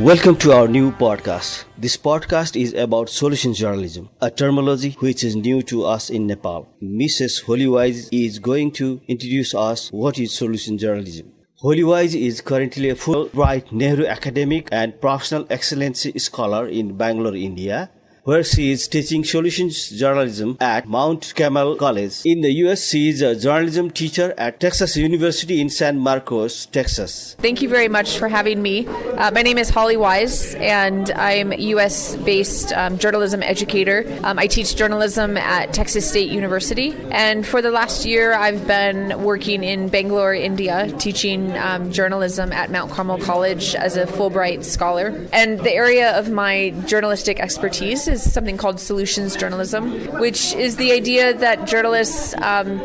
Welcome to our new podcast. This podcast is about solutions journalism, a terminology which is new to us in Nepal. Ms.Holly Wise is going to introduce us what is solution journalism. Holly Wise is currently a Fulbright Nehru academic and professional excellence scholar in Bangalore, India, where she is teaching solutions journalism at Mount Carmel College. In the US, she is a journalism teacher at Texas University in San Marcos, Texas. Thank you very much for having me. My name is Holly Wise, and I'm a US-based journalism educator. I teach journalism at Texas State University, and for the last year, I've been working in Bangalore, India, teaching journalism at Mount Carmel College as a Fulbright scholar. And the area of my journalistic expertise is something called solutions journalism, which is the idea that journalists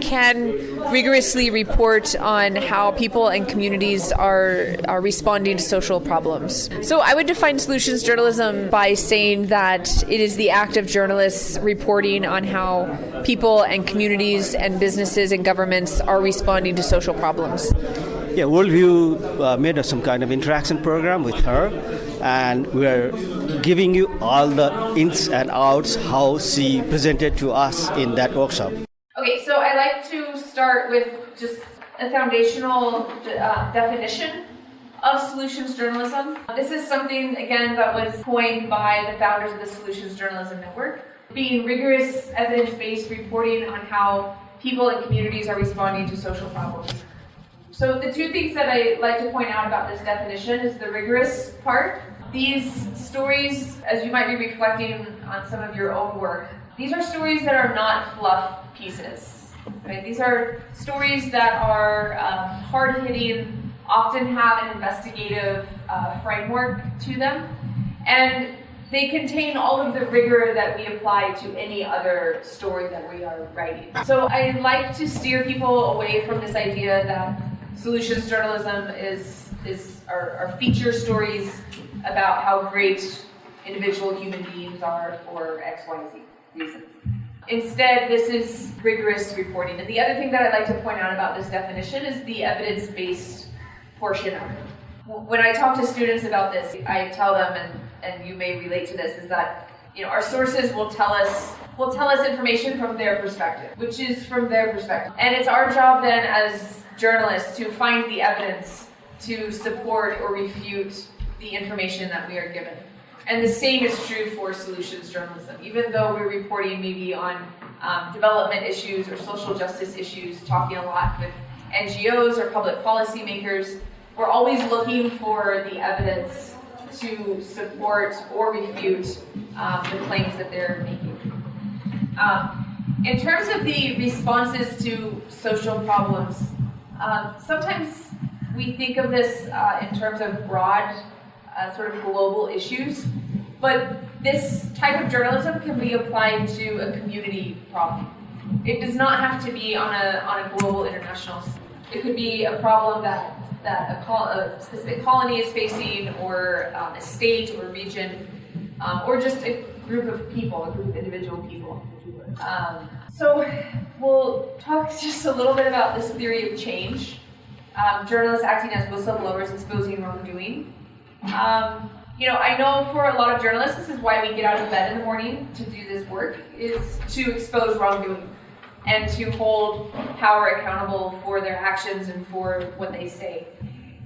can rigorously report on how people and communities are responding to social problems. So I would define solutions journalism by saying that it is the act of journalists reporting on how people and communities and businesses and governments are responding to social problems. Yeah, Worldview made some kind of interaction program with her, and we are giving you all the ins and outs how she presented to us in that workshop. Okay, so I like to start with just a foundational definition of solutions journalism. This is something, again, that was coined by the founders of the Solutions Journalism Network, being rigorous, evidence-based reporting on how people and communities are responding to social problems. So the two things that I like to point out about this definition is the rigorous part. These stories, as you might be reflecting on some of your own work, these are stories that are not fluff pieces. Right? These are stories that are hard-hitting, often have an investigative framework to them, and they contain all of the rigor that we apply to any other story that we are writing. So I like to steer people away from this idea that solutions journalism are feature stories about how great individual human beings are for XYZ reasons. Instead, this is rigorous reporting. And the other thing that I'd like to point out about this definition is the evidence-based portion of it. When I talk to students about this, I tell them, and you may relate to this, is that our sources will tell us information from their perspective, which is from their perspective. And it's our job then as journalists to find the evidence to support or refute the information that we are given. And the same is true for solutions journalism. Even though we're reporting maybe on development issues or social justice issues, talking a lot with NGOs or public policy makers, we're always looking for the evidence to support or refute the claims that they're making. In terms of the responses to social problems, sometimes we think of this in terms of broad, sort of global issues, but this type of journalism can be applied to a community problem. It does not have to be on a global, international scale. It could be a problem that a specific colony is facing, or a state or region, or just a group of people, a group of individual people. So we'll talk just a little bit about this theory of change. Journalists acting as whistleblowers, exposing wrongdoing. I know for a lot of journalists, this is why we get out of bed in the morning to do this work, is to expose wrongdoing and to hold power accountable for their actions and for what they say.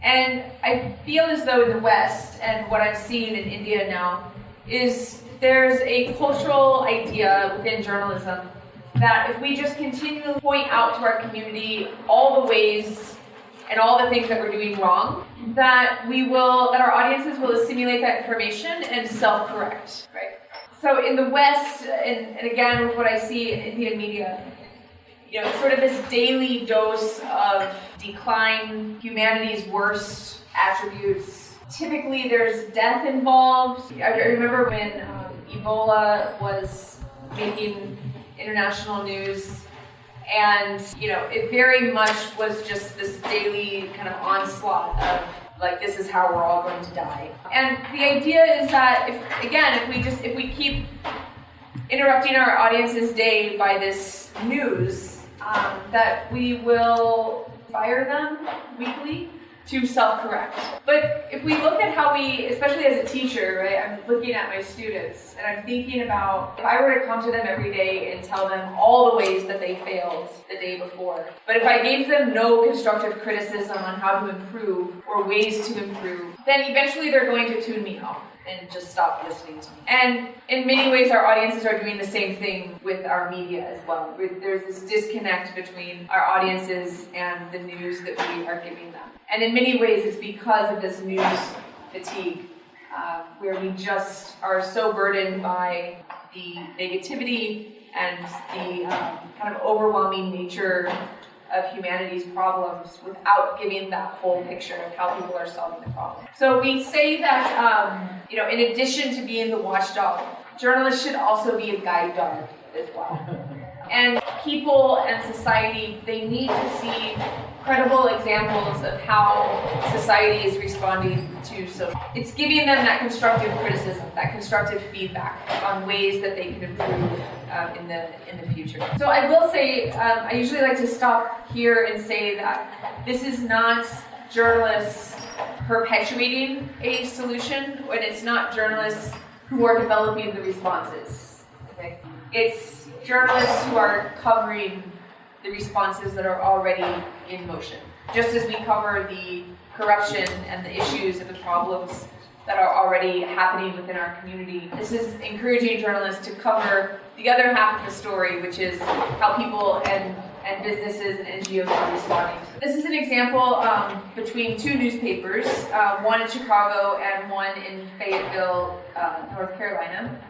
And I feel as though in the West, and what I'm seeing in India now, is there's a cultural idea within journalism that if we just continually point out to our community all the ways and all the things that we're doing wrong, that our audiences will assimilate that information and self-correct, right? So in the West, and again with what I see in Indian media, it's sort of this daily dose of decline, humanity's worst attributes. Typically there's death involved. I remember when Ebola was making international news, and it very much was just this daily kind of onslaught of like, this is how we're all going to die. And the idea is that if we keep interrupting our audience's day by this news, that we will fire them weekly, to self-correct. But if we look at how we, especially as a teacher, right, I'm looking at my students and I'm thinking about if I were to come to them every day and tell them all the ways that they failed the day before, but if I gave them no constructive criticism on how to improve or ways to improve, then eventually they're going to tune me out and just stop listening to me. And in many ways, our audiences are doing the same thing with our media as well. There's this disconnect between our audiences and the news that we are giving them. And in many ways, it's because of this news fatigue, where we just are so burdened by the negativity and the kind of overwhelming nature of humanity's problems without giving that whole picture of how people are solving the problem. So we say that, in addition to being the watchdog, journalists should also be a guide dog as well. And people and society, they need to see credible examples of how society is responding to social. It's giving them that constructive criticism, that constructive feedback on ways that they can improve in the future. So I will say, I usually like to stop here and say that this is not journalists perpetuating a solution, when it's not journalists who are developing the responses. Okay? It's journalists who are covering the responses that are already in motion. Just as we cover the corruption and the issues and the problems that are already happening within our community, this is encouraging journalists to cover the other half of the story, which is how people and businesses and NGOs are responding. This is an example between two newspapers, one in Chicago and one in Fayetteville, North Carolina.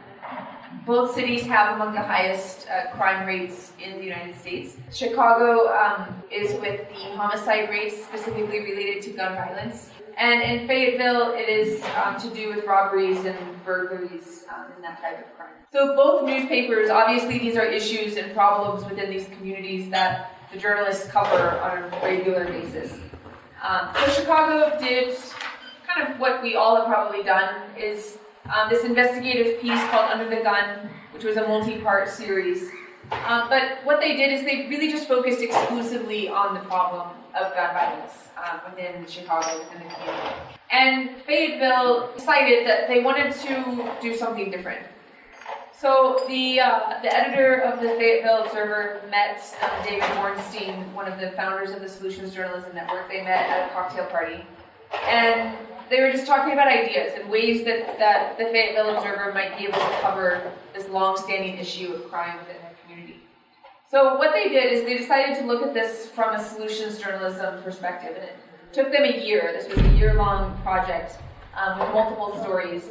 Both cities have among the highest crime rates in the United States. Chicago is with the homicide rates specifically related to gun violence. And in Fayetteville, it is to do with robberies and burglaries and that type of crime. So both newspapers, obviously these are issues and problems within these communities that the journalists cover on a regular basis. So Chicago did kind of what we all have probably done, is this investigative piece called Under the Gun, which was a multi-part series. But what they did is they really just focused exclusively on the problem of gun violence within Chicago, within the community. And Fayetteville decided that they wanted to do something different. So the editor of the Fayetteville Observer met David Bornstein, one of the founders of the Solutions Journalism Network. They met at a cocktail party. And they were just talking about ideas and ways that the Fayetteville Observer might be able to cover this long-standing issue of crime within their community. So what they did is they decided to look at this from a solutions journalism perspective, and it took them a year. This was a year-long project with multiple stories.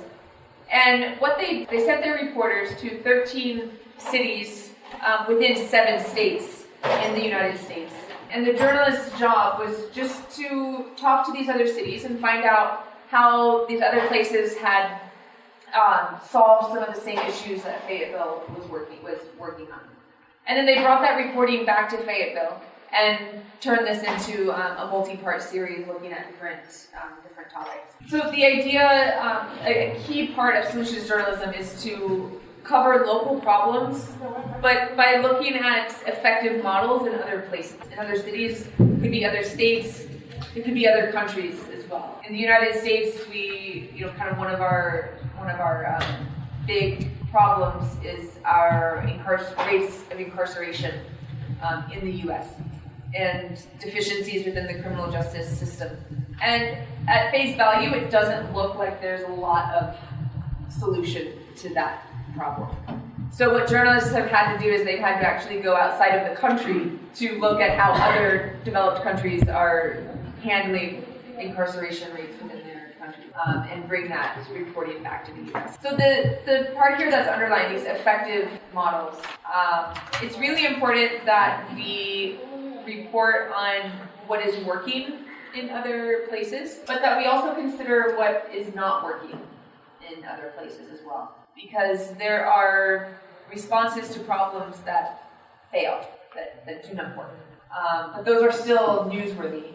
And what they sent their reporters to 13 cities within 7 states in the United States. And the journalist's job was just to talk to these other cities and find out how these other places had solved some of the same issues that Fayetteville was working on. And then they brought that reporting back to Fayetteville and turned this into a multi-part series looking at different topics. So the idea, a key part of solutions journalism is to cover local problems, but by looking at effective models in other places, in other cities. It could be other states, it could be other countries as well. In the United States, kind of one of our big problems is our rates of incarceration in the U.S. and deficiencies within the criminal justice system. And at face value, it doesn't look like there's a lot of solution to that problem. So what journalists have had to do is they've had to actually go outside of the country to look at how other developed countries are handling incarceration rates within their country and bring that reporting back to the U.S. So the part here that's underlying these effective models, it's really important that we report on what is working in other places, but that we also consider what is not working in other places as well. Because there are responses to problems that fail, that do not work. But those are still newsworthy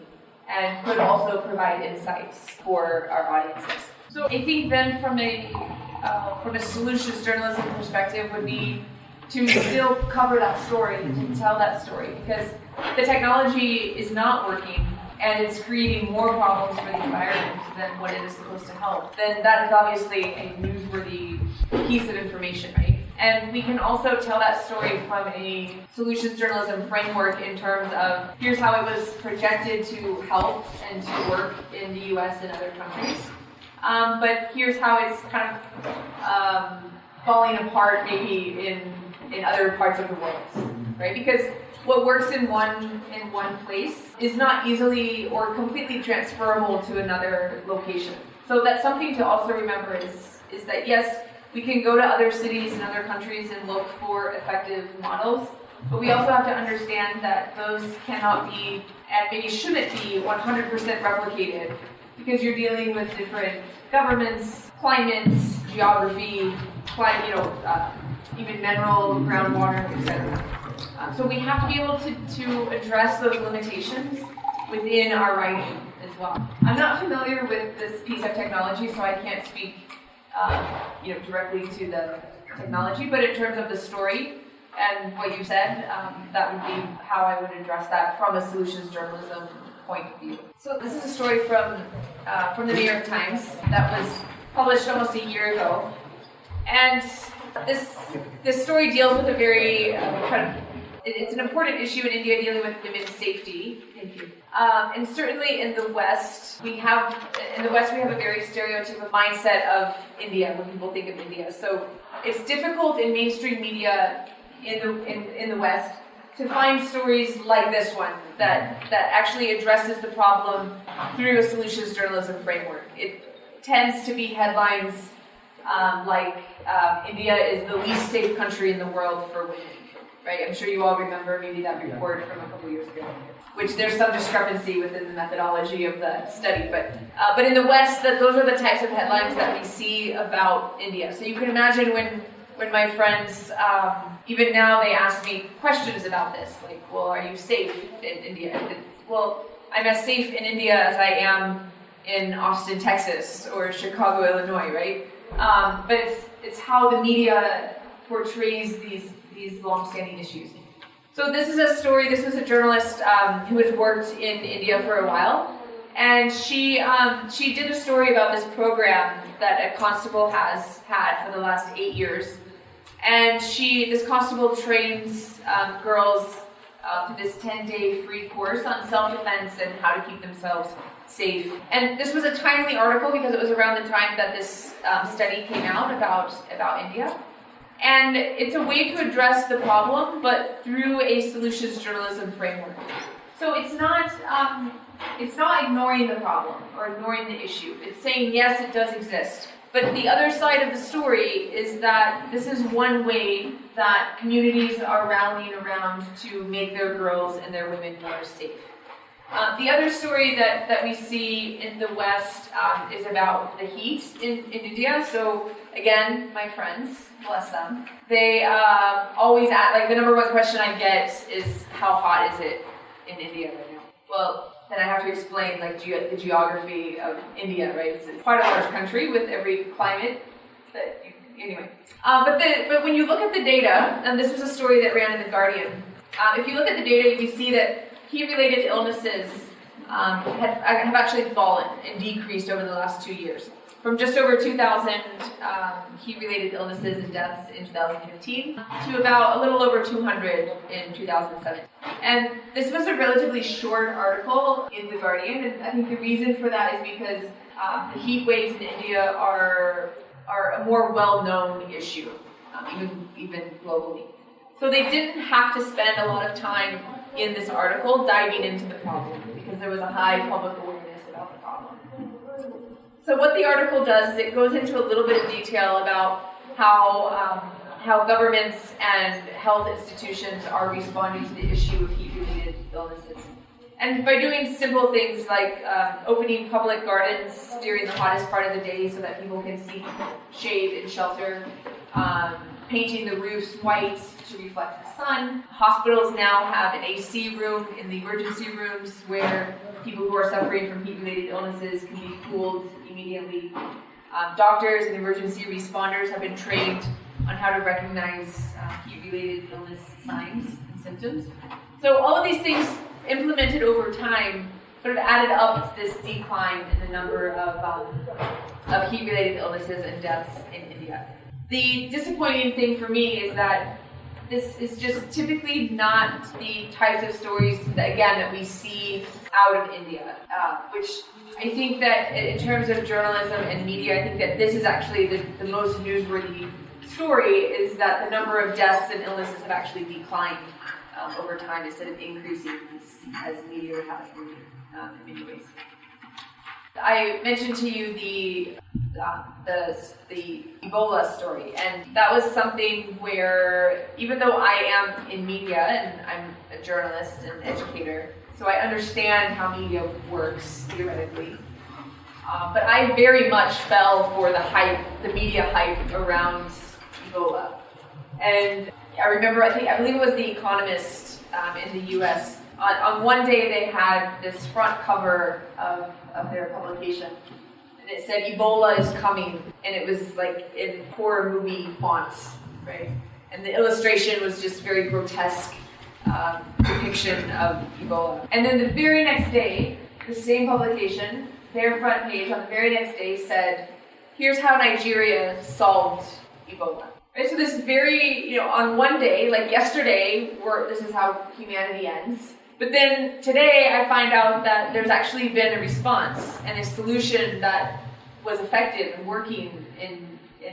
and could also provide insights for our audiences. So I think then from a solutions journalism perspective would be to still cover that story, to tell that story, because the technology is not working, and it's creating more problems for the environment than what it is supposed to help, then that is obviously a newsworthy piece of information, right? And we can also tell that story from a solutions journalism framework in terms of here's how it was projected to help and to work in the US and other countries. But here's how it's kind of falling apart maybe in other parts of the world, right? Because what works in one place is not easily or completely transferable to another location. So that's something to also remember is that yes, we can go to other cities and other countries and look for effective models, but we also have to understand that those cannot be, and maybe shouldn't be, 100% replicated, because you're dealing with different governments, climates, geography, even mineral, groundwater, etc. So we have to be able to address those limitations within our writing as well. I'm not familiar with this piece of technology, so I can't speak directly to the technology, but in terms of the story and what you said, that would be how I would address that from a solutions journalism point of view. So this is a story from the New York Times that was published almost a year ago, and this story deals with a very it's an important issue in India dealing with women's safety. Thank you. And certainly in the West, we have a very stereotypical mindset of India when people think of India. So it's difficult in mainstream media in the West to find stories like this one that actually addresses the problem through a solutions journalism framework. It tends to be headlines like India is the least safe country in the world for women. Right? I'm sure you all remember maybe that report from a couple years ago, which there's some discrepancy within the methodology of the study. But in the West, those are the types of headlines that we see about India. So you can imagine when my friends, even now, they ask me questions about this, like, well, are you safe in India? Well, I'm as safe in India as I am in Austin, Texas, or Chicago, Illinois, right? But it's how the media portrays these long-standing issues. So this is a story. This was a journalist who has worked in India for a while, and she did a story about this program that a constable has had for the last 8 years, and this constable trains girls to this 10-day free course on self-defense and how to keep themselves safe. And this was a timely article because it was around the time that this study came out about India. And it's a way to address the problem, but through a solutions journalism framework. So it's not ignoring the problem or ignoring the issue. It's saying, yes, it does exist. But the other side of the story is that this is one way that communities are rallying around to make their girls and their women more safe. The other story that we see in the West is about the heat in India. So again, my friends, bless them, they always ask, like the number one question I get is, how hot is it in India right now? Well, then I have to explain like the geography of India, right? It's quite a large country with every climate. Anyway, but when you look at the data, and this was a story that ran in The Guardian, if you look at the data, you can see that heat-related illnesses have actually fallen and decreased over the last 2 years. From just over 2,000 heat-related illnesses and deaths in 2015 to about a little over 200 in 2007. And this was a relatively short article in The Guardian, and I think the reason for that is because the heat waves in India are a more well-known issue, even globally. So they didn't have to spend a lot of time in this article diving into the problem because there was a high public awareness about the problem. So what the article does is it goes into a little bit of detail about how governments and health institutions are responding to the issue of heat-related illnesses. And by doing simple things like opening public gardens during the hottest part of the day so that people can seek shade and shelter, painting the roofs white to reflect the sun. Hospitals now have an AC room in the emergency rooms where people who are suffering from heat-related illnesses can be cooled immediately. Doctors and emergency responders have been trained on how to recognize heat-related illness signs and symptoms. So all of these things implemented over time, sort of added up to this decline in the number of heat-related illnesses and deaths in India. The disappointing thing for me is that this is just typically not the types of stories that we see out of India, which I think that in terms of journalism and media, I think that this is actually the most newsworthy story, is that the number of deaths and illnesses have actually declined over time instead of increasing as media has in many ways. I mentioned to you the Ebola story, and that was something where, even though I am in media and I'm a journalist and educator, so I understand how media works theoretically, but I very much fell for the media hype around Ebola. And I remember, I believe it was The Economist in the U.S. On one day they had this front cover of their publication, and it said Ebola is coming, and it was like in horror movie fonts, right? And the illustration was just very grotesque depiction of Ebola. And then the very next day, the same publication, their front page on the very next day said, here's how Nigeria solved Ebola. Right? So this very, on one day, like yesterday, this is how humanity ends. But then today I find out that there's actually been a response and a solution that was effective and working and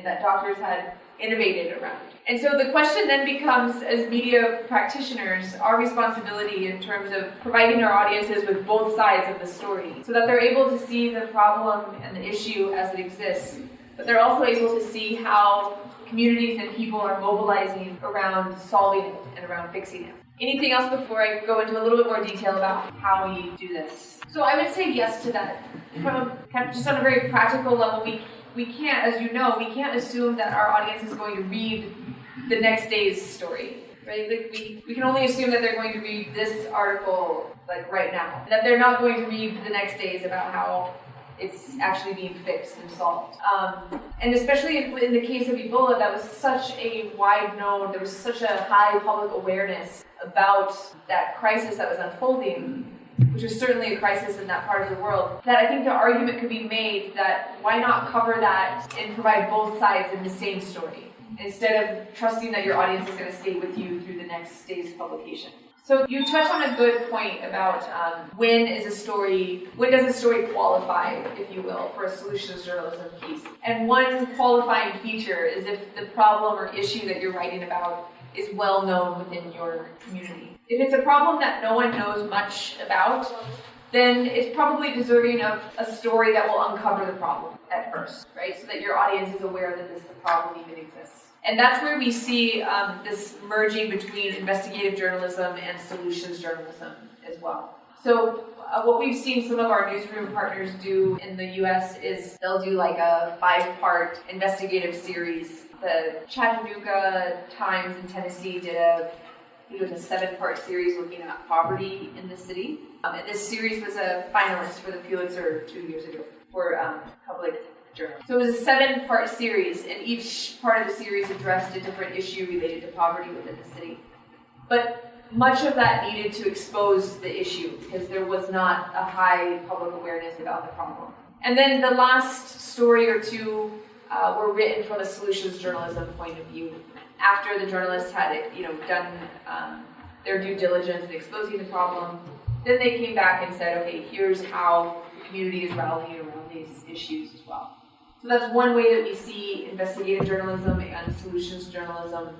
that doctors had innovated around. And so the question then becomes, as media practitioners, our responsibility in terms of providing our audiences with both sides of the story so that they're able to see the problem and the issue as it exists, but they're also able to see how communities and people are mobilizing around solving it and around fixing it. Anything else before I go into a little bit more detail about how we do this? So I would say yes to that. From just on a very practical level, we can't, as you know, we can't assume that our audience is going to read the next day's story, right? Like we can only assume that they're going to read this article like right now, that they're not going to read the next days about how it's actually being fixed and solved. And especially in the case of Ebola, that was such a wide known, there was such a high public awareness about that crisis that was unfolding, which was certainly a crisis in that part of the world, that I think the argument could be made that why not cover that and provide both sides in the same story, instead of trusting that your audience is going to stay with you through the next day's publication. So you touch on a good point about when does a story qualify, if you will, for a solutions journalism piece. And one qualifying feature is if the problem or issue that you're writing about is well known within your community. If it's a problem that no one knows much about, then it's probably deserving of a story that will uncover the problem at first, right? So that your audience is aware that the problem even exists. And that's where we see this merging between investigative journalism and solutions journalism as well. So what we've seen some of our newsroom partners do in the US is they'll do like a 5-part investigative series. The Chattanooga Times in Tennessee did a 7-part series looking at poverty in the city. And this series was a finalist for the Pulitzer 2 years ago for public journal. So it was a 7-part series, and each part of the series addressed a different issue related to poverty within the city. But much of that needed to expose the issue because there was not a high public awareness about the problem. And then the last story or two were written from a solutions journalism point of view. After the journalists had done their due diligence in exposing the problem, then they came back and said, okay, here's how the community is rallying around these issues as well. So that's one way that we see investigative journalism and solutions journalism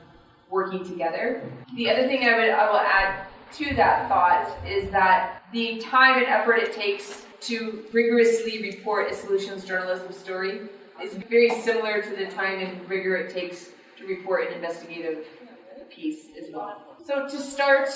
working together. The other thing I will add to that thought is that the time and effort it takes to rigorously report a solutions journalism story is very similar to the time and rigor it takes to report an investigative piece as well. So to start,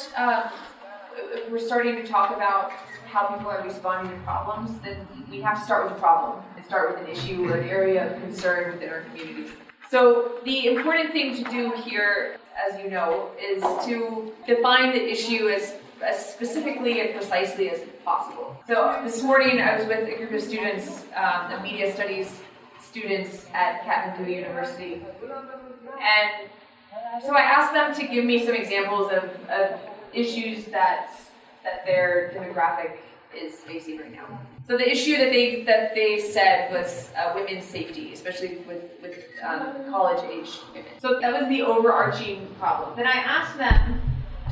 if we're starting to talk about how people are responding to problems, then we have to start with the problem and start with an issue or an area of concern within our communities. So the important thing to do here, as you know, is to define the issue as specifically and precisely as possible. So this morning I was with a group of students, the media studies students at Kathmandu University, and so I asked them to give me some examples of issues that their demographic is facing right now. So the issue that they said was women's safety, especially with college-aged women. So that was the overarching problem. Then I asked them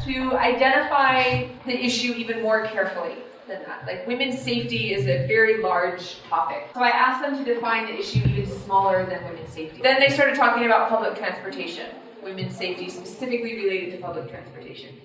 to identify the issue even more carefully than that. Like, women's safety is a very large topic. So I asked them to define the issue even smaller than women's safety. Then they started talking about public transportation, women's safety specifically related to public transportation.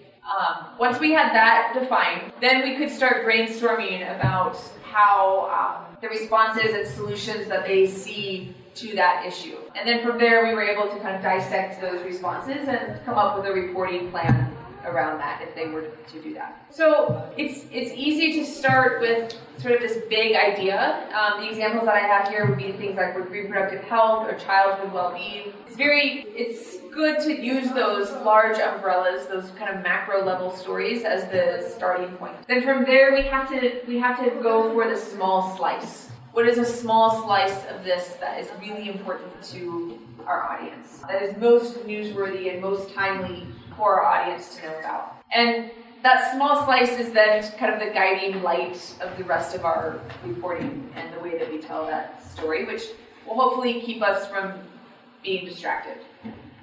Once we had that defined, then we could start brainstorming about how the responses and solutions that they see to that issue. And then from there, we were able to kind of dissect those responses and come up with a reporting plan around that if they were to do that. So it's easy to start with sort of this big idea. The examples that I have here would be things like reproductive health or childhood well-being. It's good to use those large umbrellas, those kind of macro level stories as the starting point. Then from there we have to go for the small slice. What is a small slice of this that is really important to our audience, that is most newsworthy and most timely for our audience to know about? And that small slice is then kind of the guiding light of the rest of our reporting and the way that we tell that story, which will hopefully keep us from being distracted.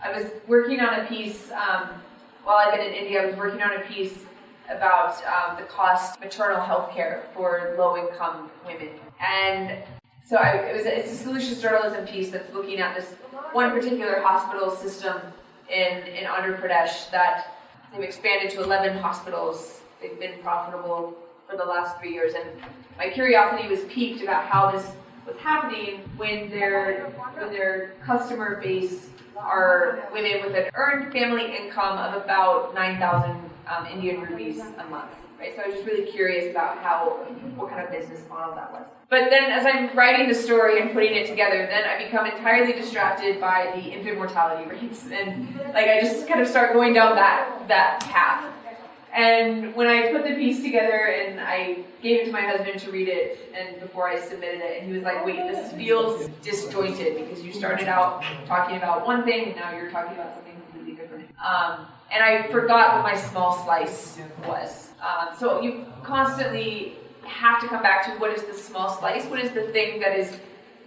I was working on a piece, while I've been in India, I was working on a piece about the cost of maternal health care for low-income women. And so it's a solutions journalism piece that's looking at this one particular hospital system in Andhra Pradesh that they've expanded to 11 hospitals. They've been profitable for the last 3 years. And my curiosity was piqued about how this was happening when their customer base are women with an earned family income of about 9,000 Indian rupees a month. Right? So I was just really curious about what kind of business model that was. But then as I'm writing the story and putting it together, then I become entirely distracted by the infant mortality rates. And I just kind of start going down that path. And when I put the piece together and I gave it to my husband to read it, and before I submitted it, and he was like, wait, this feels disjointed because you started out talking about one thing and now you're talking about something completely different. And I forgot what my small slice was. So you constantly have to come back to what is the small slice, what is the thing that is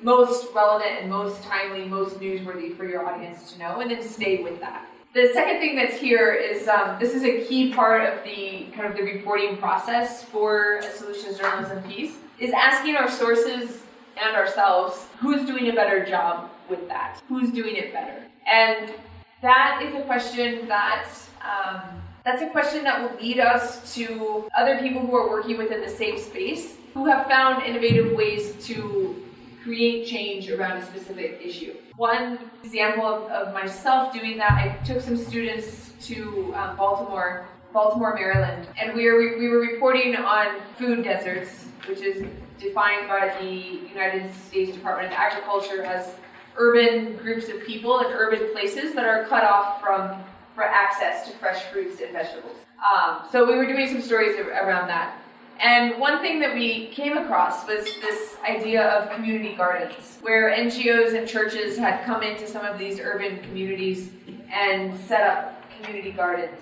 most relevant and most timely, most newsworthy for your audience to know, and then stay with that. The second thing that's here is this is a key part of the kind of the reporting process for a solutions journalism piece, is asking our sources and ourselves, who's doing a better job with that? Who's doing it better? And that is a question that's a question that will lead us to other people who are working within the same space, who have found innovative ways to create change around a specific issue. One example of myself doing that, I took some students to Baltimore, Maryland, and we were reporting on food deserts, which is defined by the United States Department of Agriculture as urban groups of people and urban places that are cut off for access to fresh fruits and vegetables. So we were doing some stories around that. And one thing that we came across was this idea of community gardens, where NGOs and churches had come into some of these urban communities and set up community gardens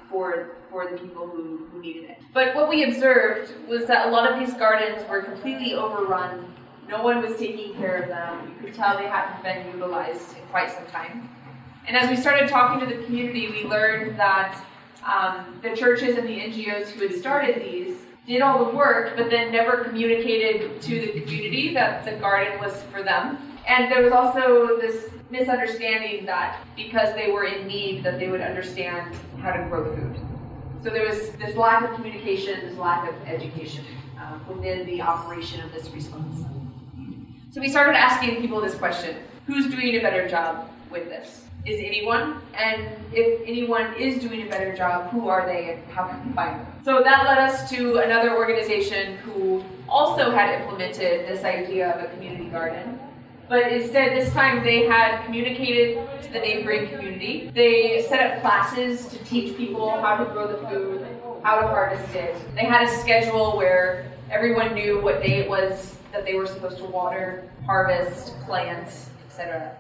for the people who needed it. But what we observed was that a lot of these gardens were completely overrun. No one was taking care of them. You could tell they hadn't been utilized in quite some time. And as we started talking to the community, we learned that the churches and the NGOs who had started these did all the work, but then never communicated to the community that the garden was for them. And there was also this misunderstanding that because they were in need, that they would understand how to grow food. So there was this lack of communication, this lack of education within the operation of this response. So we started asking people this question: who's doing a better job with this? Is anyone? And if anyone is doing a better job, who are they and how can we find them? So that led us to another organization who also had implemented this idea of a community garden. But instead, this time they had communicated to the neighboring community. They set up classes to teach people how to grow the food, how to harvest it. They had a schedule where everyone knew what day it was that they were supposed to water, harvest, plant, etc.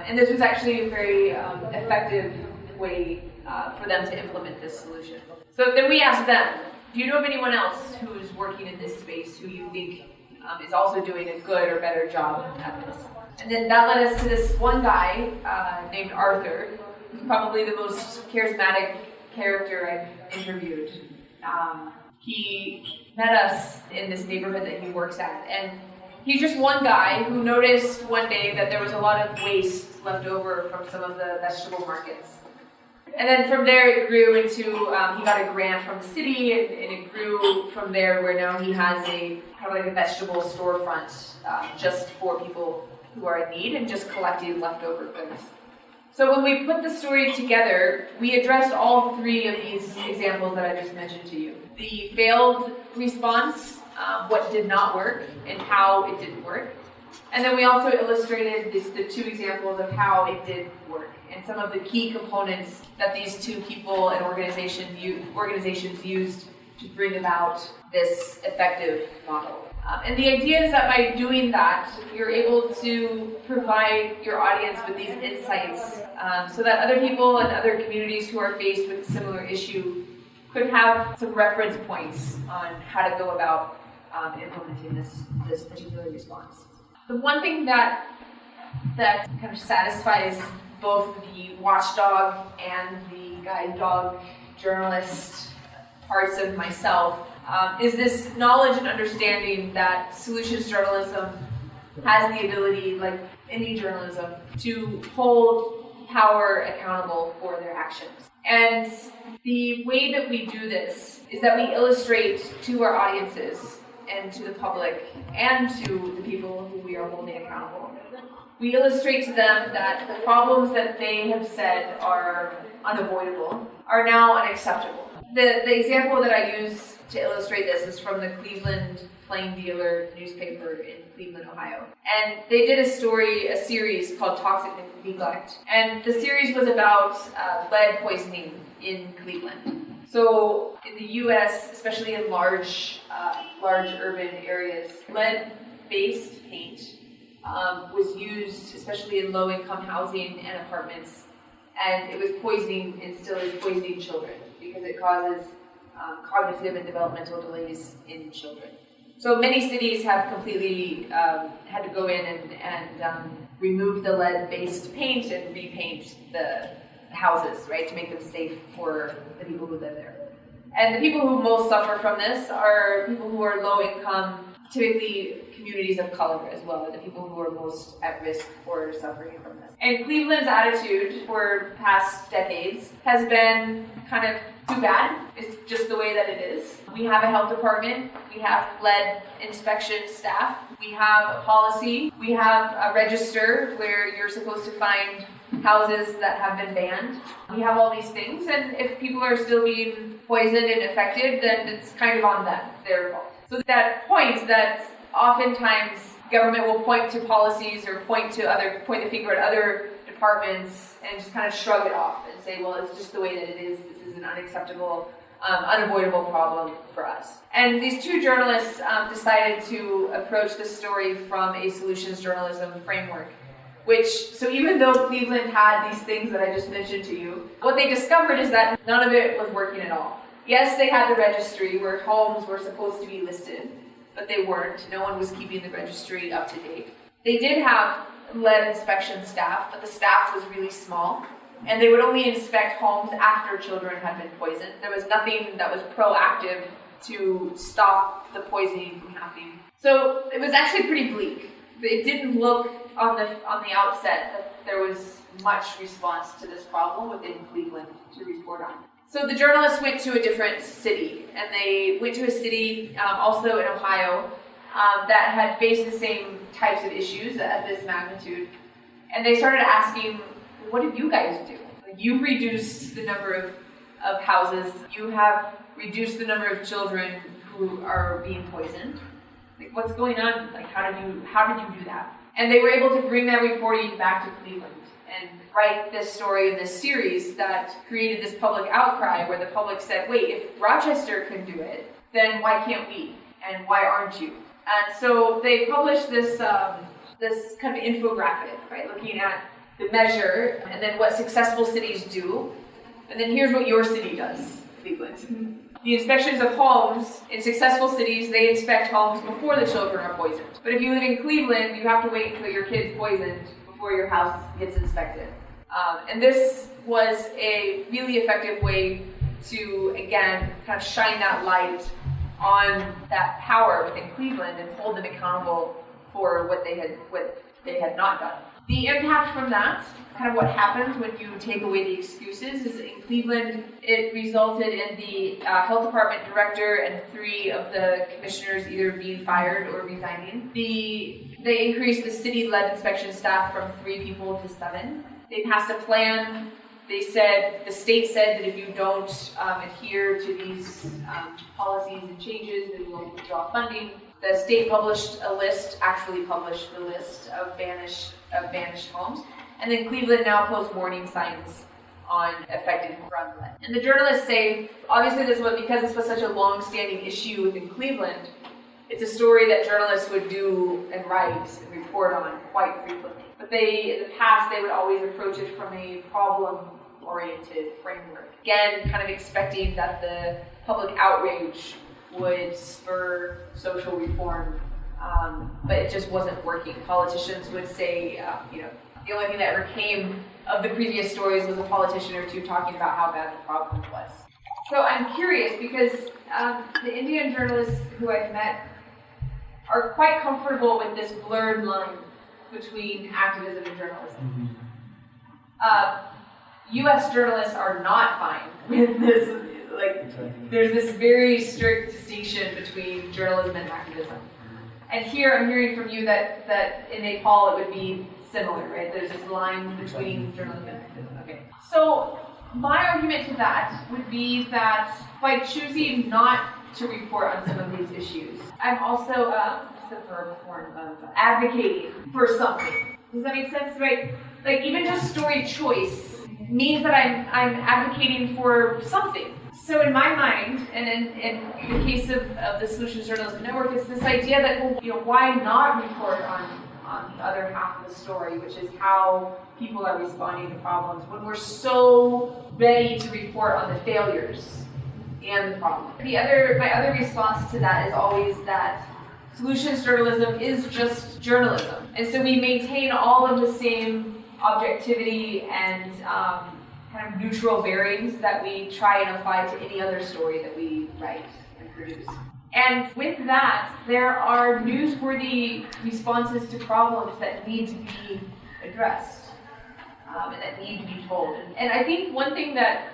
And this was actually a very effective way for them to implement this solution. So then we asked them, do you know of anyone else who's working in this space who you think is also doing a good or better job at this? And then that led us to this one guy named Arthur, who's probably the most charismatic character I've interviewed. He met us in this neighborhood that he works at, and he's just one guy who noticed one day that there was a lot of waste left over from some of the vegetable markets. And then from there it grew into, he got a grant from the city, and it grew from there where now he has a kind of like a vegetable storefront just for people who are in need and just collecting leftover goods. So when we put the story together, we addressed all three of these examples that I just mentioned to you. The failed response, what did not work, and how it didn't work. And then we also illustrated the two examples of how it did work and some of the key components that these two people and organizations used to bring about this effective model. And the idea is that by doing that, you're able to provide your audience with these insights so that other people and other communities who are faced with a similar issue could have some reference points on how to go about implementing this particular response. The one thing that kind of satisfies both the watchdog and the guide dog journalist parts of myself is this knowledge and understanding that solutions journalism has the ability, like any journalism, to hold power accountable for their actions. And the way that we do this is that we illustrate to our audiences and to the public and to the people who we are holding accountable. We illustrate to them that the problems that they have said are unavoidable are now unacceptable. The example that I use to illustrate this is from the Cleveland Plain Dealer newspaper in Cleveland, Ohio. And they did a series called Toxic Neglect. And the series was about lead poisoning in Cleveland. So in the US, especially in large urban areas, lead-based paint was used, especially in low-income housing and apartments, and it was poisoning and still is poisoning children because it causes cognitive and developmental delays in children. So many cities have completely had to go in and remove the lead-based paint and repaint the houses, right, to make them safe for the people who live there. And the people who most suffer from this are people who are low income, typically communities of color as well, the people who are most at risk for suffering from this. And Cleveland's attitude for past decades has been kind of too bad. It's just the way that it is. We have a health department, we have lead inspection staff, we have a policy, we have a register where you're supposed to find houses that have been banned. We have all these things, and if people are still being poisoned and affected, then it's kind of on them, their fault. So that point that oftentimes government will point to policies or point the finger at other departments and just kind of shrug it off and say, well, it's just the way that it is. This is an unacceptable, unavoidable problem for us. And these two journalists decided to approach this story from a solutions journalism framework. So even though Cleveland had these things that I just mentioned to you, what they discovered is that none of it was working at all. Yes, they had the registry where homes were supposed to be listed, but they weren't. No one was keeping the registry up to date. They did have lead inspection staff, but the staff was really small, and they would only inspect homes after children had been poisoned. There was nothing that was proactive to stop the poisoning from happening. So it was actually pretty bleak. It didn't look on the outset that there was much response to this problem within Cleveland to report on. So the journalists went to a different city, and they went to a city also in Ohio that had faced the same types of issues at this magnitude. And they started asking, what did you guys do? You've reduced the number of houses. You have reduced the number of children who are being poisoned. Like, what's going on? Like, how did you do that? And they were able to bring that reporting back to Cleveland and write this story in this series that created this public outcry where the public said, wait, if Rochester can do it, then why can't we? And why aren't you? And so they published this kind of infographic, right, looking at the measure and then what successful cities do. And then here's what your city does, Cleveland. The inspections of homes in successful cities, they inspect homes before the children are poisoned. But if you live in Cleveland, you have to wait until your kid's poisoned before your house gets inspected. And this was a really effective way to, again, kind of shine that light on that power within Cleveland and hold them accountable for what they had not done. The impact from that, kind of what happens when you take away the excuses, is in Cleveland, it resulted in the health department director and 3 of the commissioners either being fired or resigning. They increased the city-led inspection staff from 3 people to 7. They passed a plan. The state said that if you don't adhere to these policies and changes, then we'll withdraw funding. The state actually published the list of banished homes. And then Cleveland now posts warning signs on affected farmland. And the journalists say, obviously because this was such a long-standing issue within Cleveland, it's a story that journalists would do and write and report on quite frequently. But in the past, they would always approach it from a problem-oriented framework. Again, kind of expecting that the public outrage would spur social reform, but it just wasn't working. Politicians would say, the only thing that ever came of the previous stories was a politician or 2 talking about how bad the problem was. So I'm curious because the Indian journalists who I've met are quite comfortable with this blurred line between activism and journalism. U.S. journalists are not fine with this. There's this very strict distinction between journalism and activism. And here I'm hearing from you that in Nepal it would be similar, right? There's this line between journalism and activism. Okay. So my argument to that would be that by choosing not to report on some of these issues, I'm also just a verb form of advocating for something. Does that make sense, right? Like even just story choice means that I'm advocating for something. So in my mind, and in the case of the Solutions Journalism Network, it's this idea that, why not report on the other half of the story, which is how people are responding to problems, when we're so ready to report on the failures and the problem. My other response to that is always that solutions journalism is just journalism. And so we maintain all of the same objectivity and kind of neutral bearings that we try and apply to any other story that we write and produce. And with that, there are newsworthy responses to problems that need to be addressed and that need to be told. And I think one thing that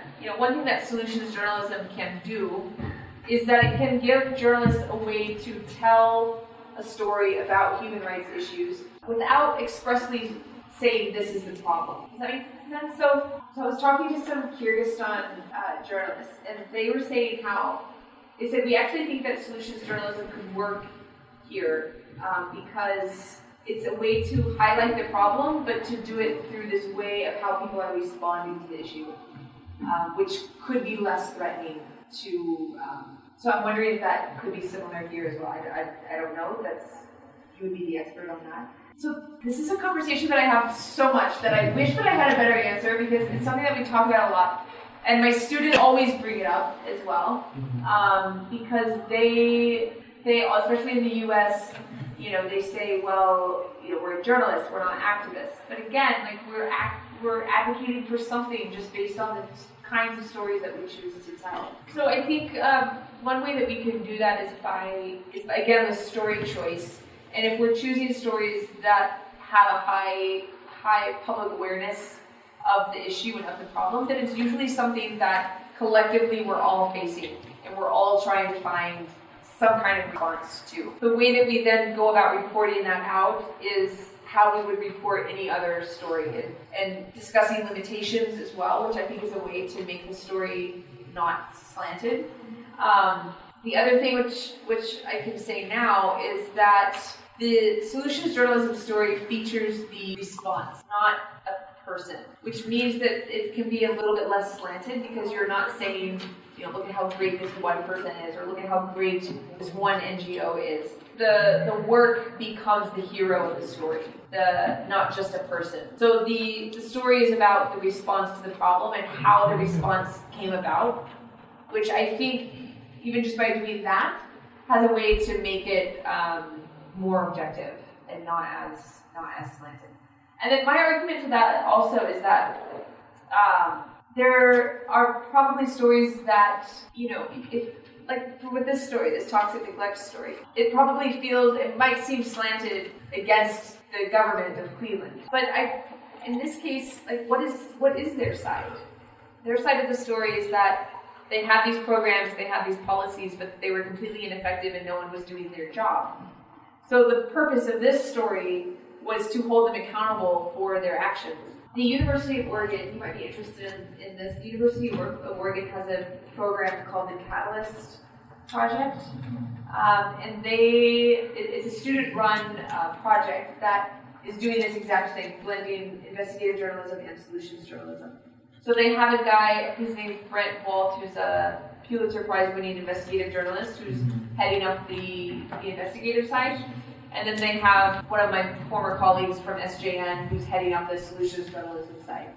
solutions journalism can do is that it can give journalists a way to tell a story about human rights issues without expressly saying this is the problem. Does that make sense? So I was talking to some Kyrgyzstan journalists, and they were saying they said we actually think that solutions journalism could work here because it's a way to highlight the problem, but to do it through this way of how people are responding to the issue, which could be less threatening to. So I'm wondering if that could be similar here as well. I don't know. You would be the expert on that. So this is a conversation that I have so much that I wish that I had a better answer because it's something that we talk about a lot. And my students always bring it up as well because they, especially in the U.S., they say, well, we're journalists, we're not activists. But again, we're advocating for something just based on the kinds of stories that we choose to tell. So I think one way that we can do that is again with story choice. And if we're choosing stories that have a high public awareness of the issue and of the problem, then it's usually something that collectively we're all facing and we're all trying to find some kind of response to. The way that we then go about reporting that out is how we would report any other story and discussing limitations as well, which I think is a way to make the story not slanted. The other thing which I can say now is that the solutions journalism story features the response, not a person, which means that it can be a little bit less slanted because you're not saying, look at how great this one person is, or look at how great this one NGO is. The work becomes the hero of the story, not just a person. So the story is about the response to the problem and how the response came about, which I think even just by doing that, has a way to make it more objective and not as slanted. And then my argument to that also is that there are probably stories that, with this story, this toxic neglect story, it might seem slanted against the government of Cleveland. But in this case, what is their side? Their side of the story is that they have these programs, they have these policies, but they were completely ineffective and no one was doing their job. So the purpose of this story was to hold them accountable for their actions. The University of Oregon, you might be interested in this, the University of Oregon has a program called the Catalyst Project. And it's a student-run project that is doing this exact thing, blending investigative journalism and solutions journalism. So they have a guy, his name's Brent Walt, who's a Pulitzer Prize-winning investigative journalist who's heading up the investigative side. And then they have one of my former colleagues from SJN who's heading up the solutions journalism side.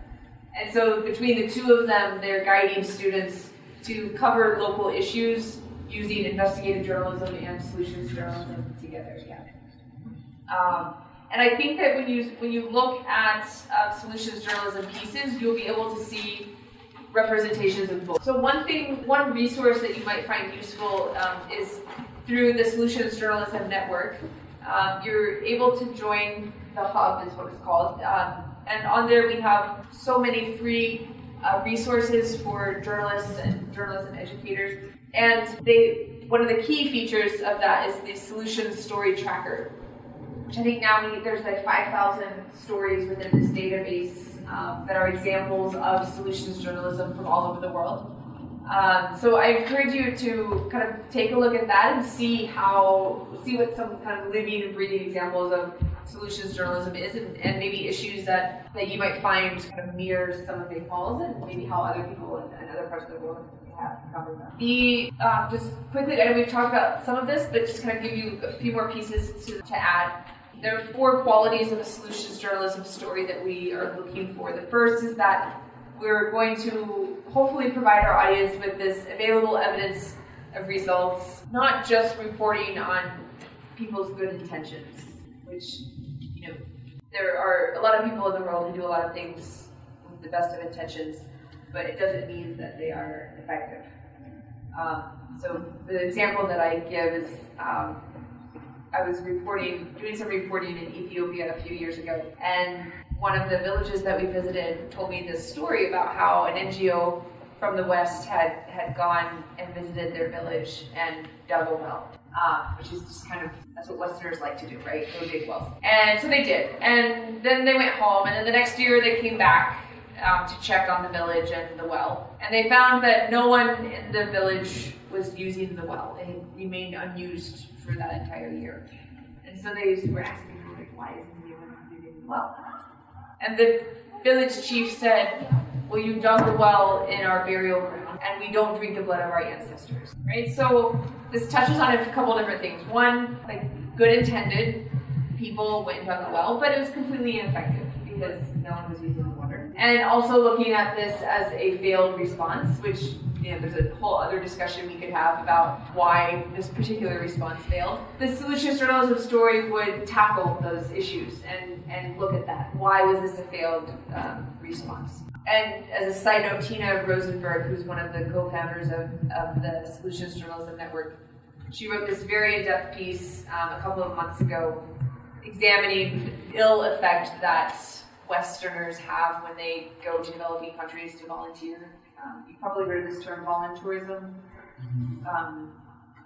And so between the two of them, they're guiding students to cover local issues using investigative journalism and solutions journalism together. And I think that when you look at solutions journalism pieces, you'll be able to see representations of both. So one resource that you might find useful is through the Solutions Journalism Network. You're able to join the hub, is what it's called. And on there we have so many free resources for journalists and journalism educators. And one of the key features of that is the Solutions Story Tracker, which I think now there's 5,000 stories within this database that are examples of solutions journalism from all over the world. So I encourage you to kind of take a look at that and see what some kind of living and breathing examples of solutions journalism is, and maybe issues that you might find kind of mirror some of Ms. Hall's and maybe how other people in other parts of the world have covered them. Just quickly, I know we've talked about some of this, but just kind of give you a few more pieces to add. There are 4 qualities of a solutions journalism story that we are looking for. The first is that we're going to hopefully provide our audience with this available evidence of results, not just reporting on people's good intentions, which, there are a lot of people in the world who do a lot of things with the best of intentions, but it doesn't mean that they are effective. So the example that I give is, I was doing some reporting in Ethiopia a few years ago, and one of the villages that we visited told me this story about how an NGO from the West had gone and visited their village and dug a well, which is just that's what Westerners like to do, right? Go dig wells. And so they did. And then they went home, and then the next year they came back to check on the village and the well. And they found that no one in the village was using the well. It remained unused for that entire year. And so they were asking me, why isn't anyone using the well? And the village chief said, well, you dug a well in our burial ground, and we don't drink the blood of our ancestors, right? So this touches on a couple different things. One, good intended, people went and dug a well, but it was completely ineffective because no one was using the water. And also looking at this as a failed response, which, there's a whole other discussion we could have about why this particular response failed. The solutions journalism story would tackle those issues and look at that. Why was this a failed response? And as a side note, Tina Rosenberg, who's one of the co-founders of the Solutions Journalism Network, she wrote this very in-depth piece a couple of months ago examining the ill effect that Westerners have when they go to developing countries to volunteer. You've probably heard of this term, volunteerism,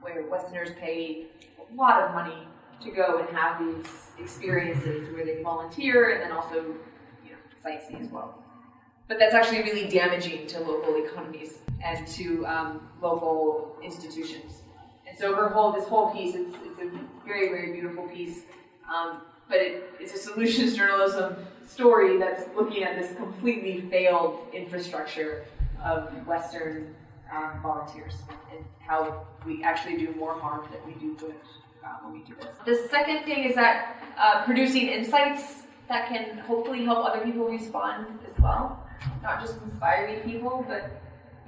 where Westerners pay a lot of money to go and have these experiences where they volunteer and then also sightsee as well. But that's actually really damaging to local economies and to local institutions. And so this whole piece, it's a very, very beautiful piece, but it's a solutions journalism story that's looking at this completely failed infrastructure of Western volunteers and how we actually do more harm than we do good when we do this. The second thing is that producing insights that can hopefully help other people respond as well, not just inspiring people, but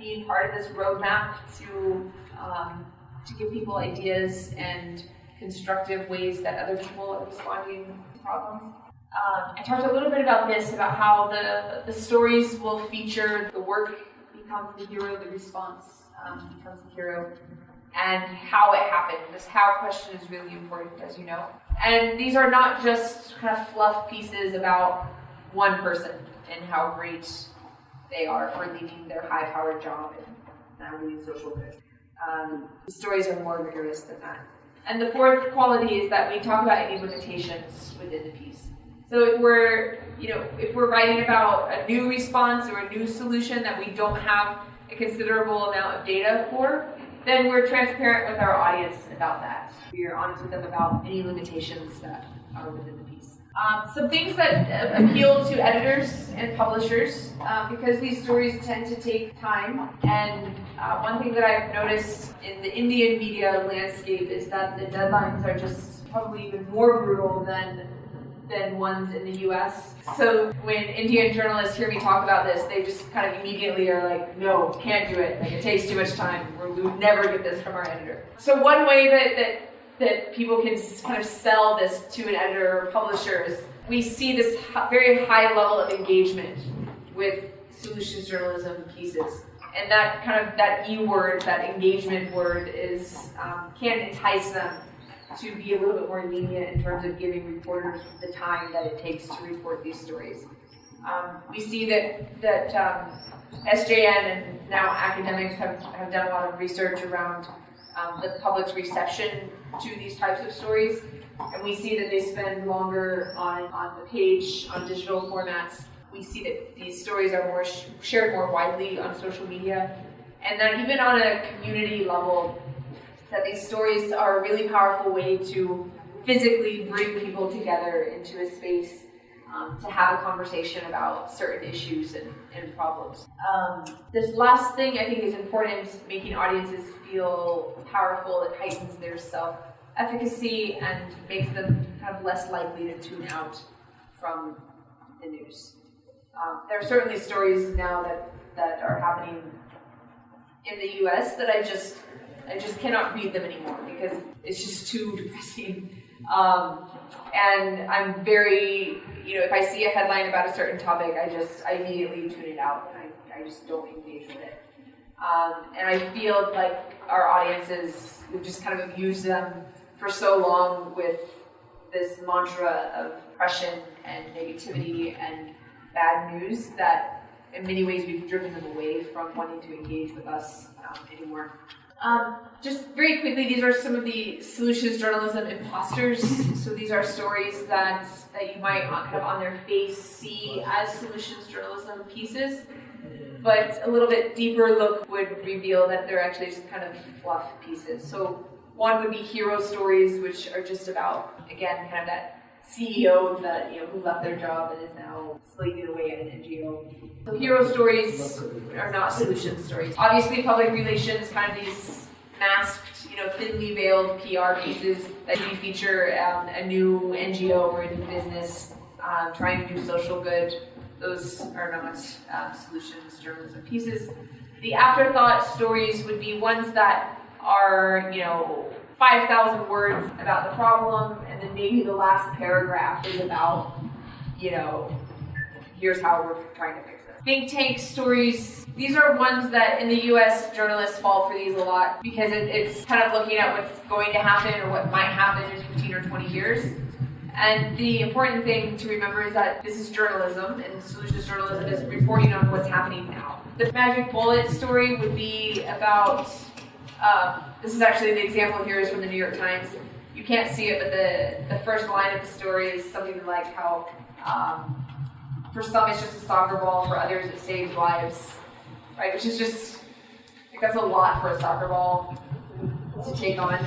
being part of this roadmap to give people ideas and constructive ways that other people are responding to problems. I talked a little bit about this, about how the stories will feature the work becomes the hero, the response becomes the hero, and how it happened. This how question is really important, as you know. And these are not just kind of fluff pieces about one person and how great they are for leading their high-powered job and doing social good. The stories are more rigorous than that. And the fourth quality is that we talk about any limitations within the piece. So if we're writing about a new response or a new solution that we don't have a considerable amount of data for, then we're transparent with our audience about that. We are honest with them about any limitations that are within the piece. Some things that appeal to editors and publishers, because these stories tend to take time. And one thing that I've noticed in the Indian media landscape is that the deadlines are just probably even more brutal than ones in the US. So when Indian journalists hear me talk about this, they just kind of immediately are like, no, can't do it. Like, it takes too much time. We would never get this from our editor. So one way that people can kind of sell this to an editor or publisher is we see this very high level of engagement with solutions journalism pieces. And that kind of, that E word, that engagement word can entice them to be a little bit more lenient in terms of giving reporters the time that it takes to report these stories. We see that SJN and now academics have done a lot of research around the public's reception to these types of stories, and we see that they spend longer on the page, on digital formats. We see that these stories are shared more widely on social media, and that even on a community level, that these stories are a really powerful way to physically bring people together into a space to have a conversation about certain issues and problems. This last thing I think is important, making audiences feel powerful. It heightens their self-efficacy and makes them kind of less likely to tune out from the news. There are certainly stories now that are happening in the US that I just cannot read them anymore because it's just too depressing. And I'm very, if I see a headline about a certain topic, I immediately tune it out. I just don't engage with it. And I feel like our audiences, we've just kind of abused them for so long with this mantra of oppression and negativity and bad news that in many ways we've driven them away from wanting to engage with us anymore. Just very quickly, these are some of the solutions journalism imposters. So these are stories that you might kind of on their face see as solutions journalism pieces, but a little bit deeper look would reveal that they're actually just kind of fluff pieces. So one would be hero stories, which are just about, again, kind of that CEO that who left their job and is now slaving away at an NGO. So hero stories are not solution stories. Obviously, public relations, kind of these masked, thinly veiled PR pieces that you feature a new NGO or a new business trying to do social good. Those are not solutions journalism pieces. The afterthought stories would be ones that are, 5,000 words about the problem, and then maybe the last paragraph is about, here's how we're trying to fix this. Think tank stories, these are ones that in the US journalists fall for these a lot because it's kind of looking at what's going to happen or what might happen in 15 or 20 years. And the important thing to remember is that this is journalism, and solutions journalism is reporting on what's happening now. The magic bullet story would be about, this is actually the example here is from the New York Times. You can't see it, but the first line of the story is something like how for some it's just a soccer ball, for others it saves lives, right? Which is just, that's a lot for a soccer ball to take on.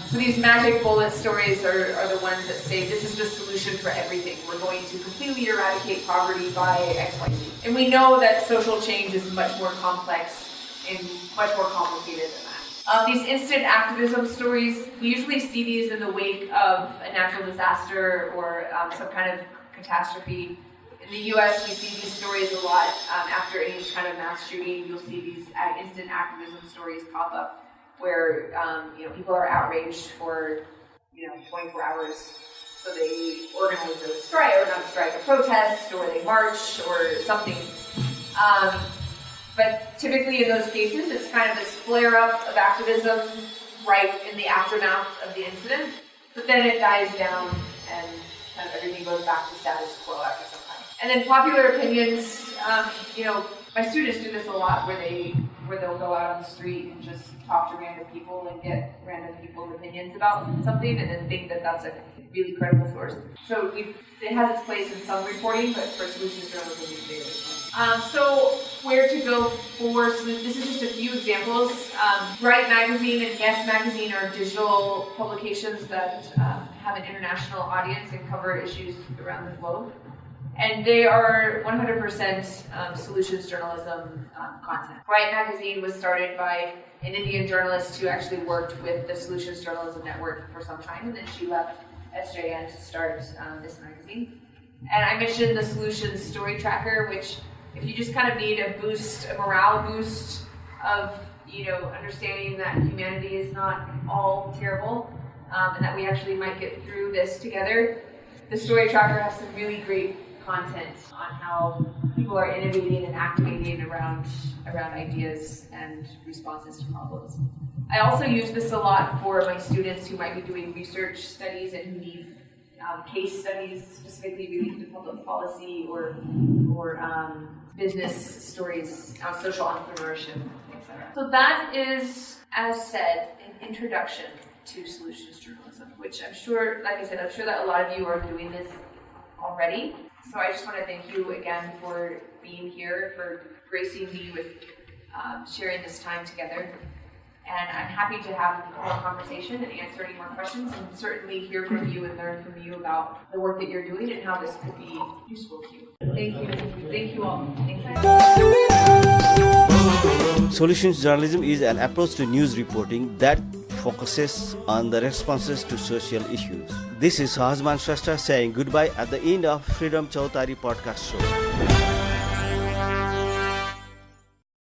So these magic bullet stories are the ones that say this is the solution for everything. We're going to completely eradicate poverty by XYZ. And we know that social change is much more complex and much more complicated than that. These instant activism stories, we usually see these in the wake of a natural disaster or some kind of catastrophe. In the U.S., we see these stories a lot. After any kind of mass shooting, you'll see these instant activism stories pop up where people are outraged for 24 hours. So they organize a strike, or not a strike, a protest, or they march, or something. But typically in those cases, it's kind of this flare-up of activism right in the aftermath of the incident. But then it dies down and kind of everything goes back to status quo after some time. And then popular opinions, my students do this a lot where they'll go out on the street and just talk to random people and get random people's opinions about something and then think that that's a really credible source. So it has its place in some reporting, but for solutions journalism, we stay away from it. So where to go for solutions? This is just a few examples. Bright Magazine and Yes Magazine are digital publications that have an international audience and cover issues around the globe. And they are 100% solutions journalism content. Bright Magazine was started by an Indian journalist who actually worked with the Solutions Journalism Network for some time, and then she left SJN to start this magazine. And I mentioned the Solutions Story Tracker, which if you just kind of need a morale boost of understanding that humanity is not all terrible, and that we actually might get through this together, the Story Tracker has some really great content on how people are innovating and activating around ideas and responses to problems. I also use this a lot for my students who might be doing research studies and who need case studies specifically related to public policy or business stories, social entrepreneurship, etc. So that is, as said, an introduction to solutions journalism, which I'm sure that a lot of you are doing this already. So I just want to thank you again for being here, for gracing me with sharing this time together. And I'm happy to have more conversation and answer any more questions, and certainly hear from you and learn from you about the work that you're doing and how this could be useful to you. Thank you. Thank you all. Thank you. Solutions journalism is an approach to news reporting that focuses on the responses to social issues. This is Sahasman Shrestha saying goodbye at the end of Freedom Chautary podcast show.